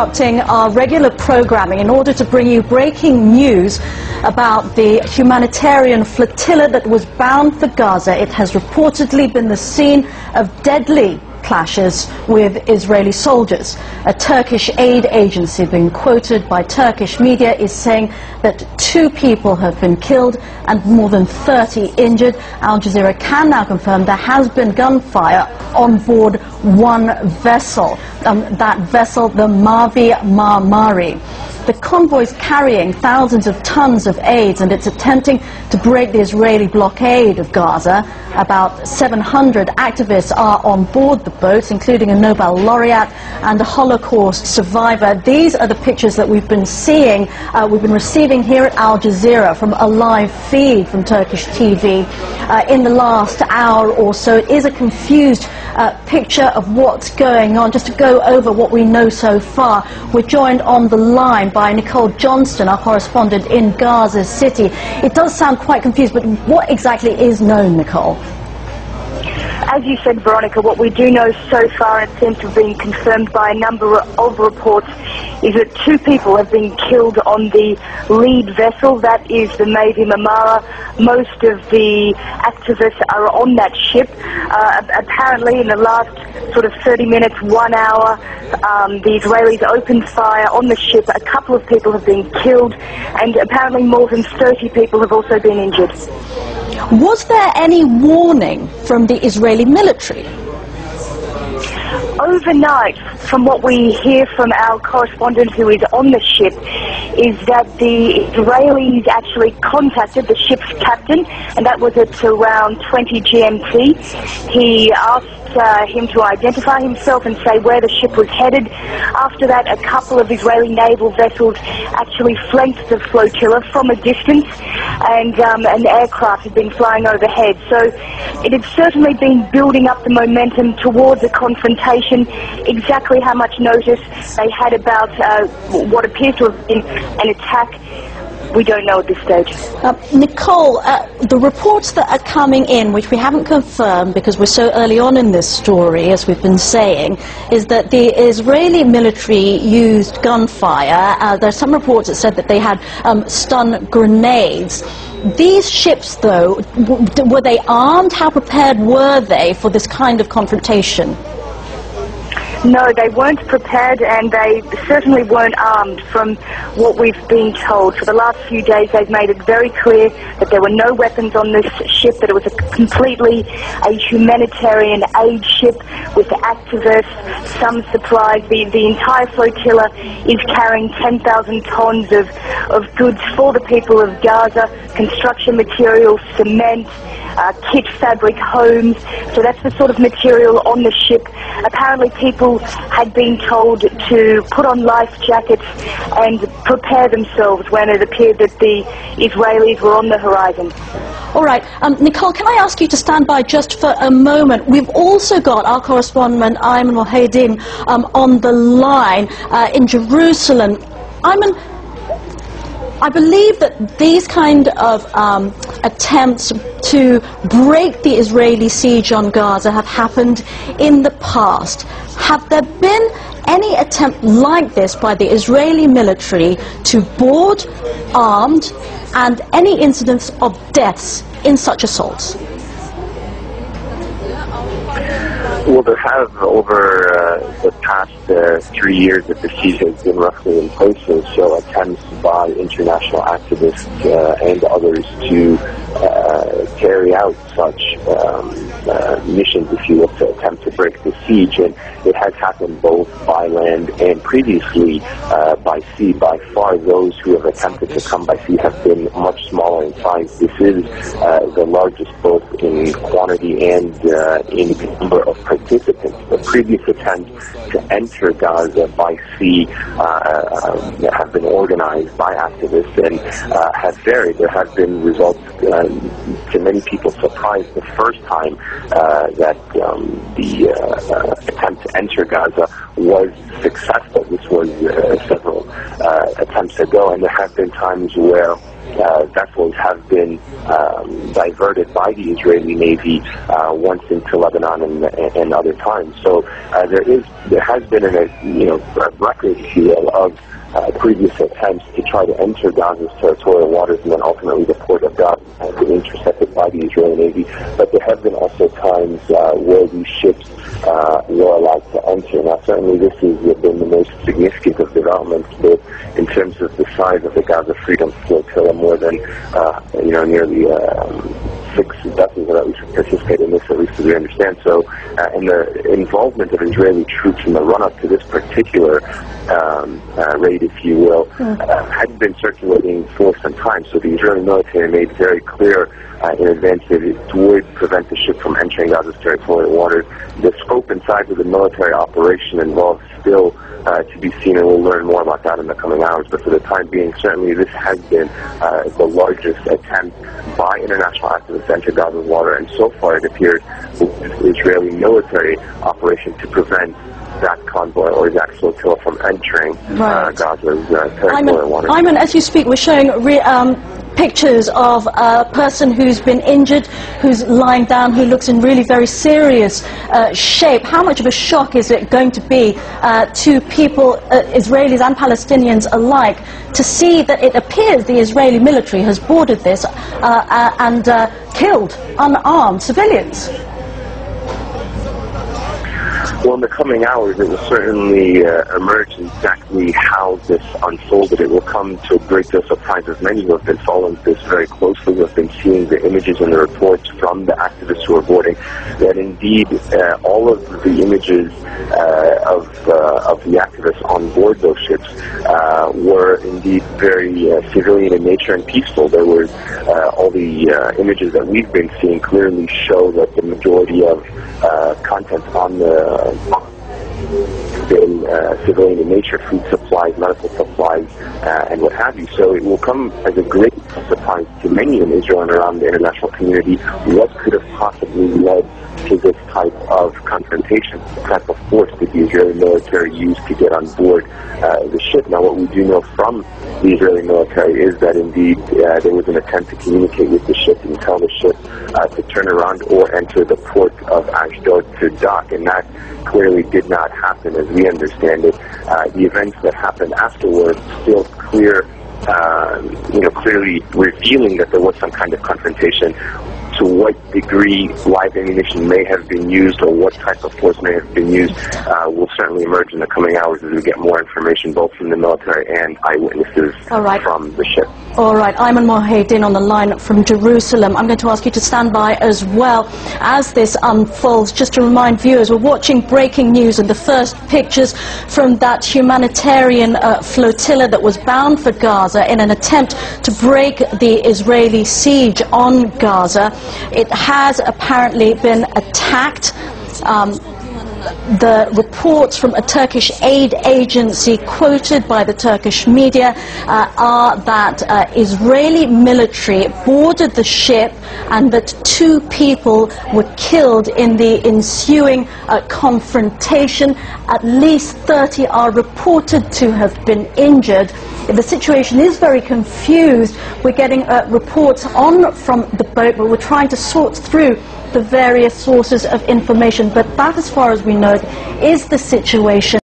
Interrupting our regular programming in order to bring you breaking news about the humanitarian flotilla that was bound for Gaza. It has reportedly been the scene of deadly clashes with Israeli soldiers. A Turkish aid agency being quoted by Turkish media is saying that 2 people have been killed and more than 30 injured. Al Jazeera can now confirm there has been gunfire on board one vessel. That vessel, the Mavi Marmara. The convoy is carrying thousands of tons of aid and it's attempting to break the Israeli blockade of Gaza. About 700 activists are on board the boat, including a Nobel laureate and a Holocaust survivor. These are the pictures that we've been seeing, we've been receiving here at Al Jazeera from a live feed from Turkish TV in the last hour or so. It is a confused picture of what's going on. Just to go over what we know so far, we're joined on the line by Nicole Johnston, our correspondent in Gaza City. It does sound quite confused, but what exactly is known, Nicole? As you said, Veronica, what we do know so far, and it seems to have been confirmed by a number of reports, is that 2 people have been killed on the lead vessel. That is the Mavi Marmara. Most of the activists are on that ship. Apparently, in the last sort of 30 minutes, 1 hour, the Israelis opened fire on the ship. A couple of people have been killed, and apparently more than 30 people have also been injured. Was there any warning from the Israeli military? Overnight, from what we hear from our correspondent who is on the ship, is that the Israelis actually contacted the ship's captain, and that was at around 20 GMT. He asked him to identify himself and say where the ship was headed. After that, a couple of Israeli naval vessels actually flanked the flotilla from a distance, and an aircraft had been flying overhead. So it had certainly been building up the momentum towards a confrontation. Exactly how much notice they had about what appears to have been an attack, we don't know at this stage. Nicole, the reports that are coming in, which we haven't confirmed because we're so early on in this story, as we've been saying, is that the Israeli military used gunfire. There are some reports that said that they had stun grenades. These ships, though, were they armed? How prepared were they for this kind of confrontation? No, they weren't prepared, and they certainly weren't armed from what we've been told. For the last few days, they've made it very clear that there were no weapons on this ship, that it was completely a humanitarian aid ship with activists, some supplies. The entire flotilla is carrying 10,000 tons of goods for the people of Gaza, construction materials, cement, kit fabric, homes. So that's the sort of material on the ship. Apparently people had been told to put on life jackets and prepare themselves when it appeared that the Israelis were on the horizon. All right. Nicole, can I ask you to stand by just for a moment? We've also got our correspondent, Ayman Mohyeldin, on the line in Jerusalem. Ayman, I believe that these kind of attempts to break the Israeli siege on Gaza have happened in the past. Have there been any attempt like this by the Israeli military to board armed and any incidents of deaths in such assaults? Well, there have, over the past 3 years that the siege has been roughly in place, so attempts by international activists and others to carry out such missions, if you will, to attempt to break the siege. And it has happened both by land and previously by sea. By far, those who have attempted to come by sea have been much smaller in size. This is the largest both in quantity and in number of participants. The previous attempts to enter Gaza by sea have been organized by activists and have varied. There have been results to many people's surprise the first time that the attempt to enter Gaza was successful. This was several attempts ago, and there have been times where vessels have been diverted by the Israeli Navy once into Lebanon and other times. So there has been a record, if you will, of previous attempts to try to enter Gaza's territorial waters, and then ultimately the port of Gaza has been intercepted by the Israeli Navy. But there have been also times where these ships were allowed to enter. Now, certainly this has been the most significant of developments, both in terms of the size of the Gaza Freedom Flotilla, more than nearly 6 vessels that at least participate in this, at least as we understand. So, and the involvement of Israeli troops in the run-up to this particular raid, if you will, had been circulating for some time. So the Israeli military made very clear in advance that it would prevent the ship from entering Gaza's territorial waters. The scope and size of the military operation involved still to be seen, and we'll learn more about that in the coming hours. But for the time being, certainly this has been the largest attempt by international activists to enter Gaza's water, and so far it appears the Israeli military operation to prevent that convoy or that flotilla from entering Gaza's territorial water. Ayman, as you speak, we're showing pictures of a person who's been injured, who's lying down, who looks in really very serious shape. How much of a shock is it going to be to people, Israelis and Palestinians alike, to see that it appears the Israeli military has boarded this and killed unarmed civilians? Well, in the coming hours, it will certainly emerge exactly how this unfolded. It will come to a great deal of surprise, as many who have been following this very closely, who have been seeing the images and the reports from the activists who are boarding, that indeed all of the images of the activists on board those ships were indeed very civilian in nature and peaceful. There was all the images that we've been seeing clearly show that the majority of content on the been civilian in nature, food supplies, medical supplies, and what have you. So it will come as a great surprise to many in Israel and around the international community what could have possibly led to this type of confrontation, the type of force that the Israeli military used to get on board the ship. Now, what we do know from the Israeli military is that indeed there was an attempt to communicate with the ship and tell the ship to turn around or enter the port of Ashdod to dock, and that clearly did not happen as we understand it. The events that happened afterwards still clearly revealing that there was some kind of confrontation. To what degree live ammunition may have been used or what type of force may have been used will certainly emerge in the coming hours as we get more information both from the military and eyewitnesses from the ship. All right, Ayman Mohyeldin on the line from Jerusalem. I'm going to ask you to stand by as well as this unfolds. Just to remind viewers, we're watching breaking news, and the first pictures from that humanitarian flotilla that was bound for Gaza in an attempt to break the Israeli siege on Gaza. It has apparently been attacked. The reports from a Turkish aid agency quoted by the Turkish media are that Israeli military boarded the ship and that 2 people were killed in the ensuing confrontation. At least 30 are reported to have been injured. The situation is very confused. We're getting reports on from the boat, but we're trying to sort through the various sources of information. But that, as far as we know, is the situation.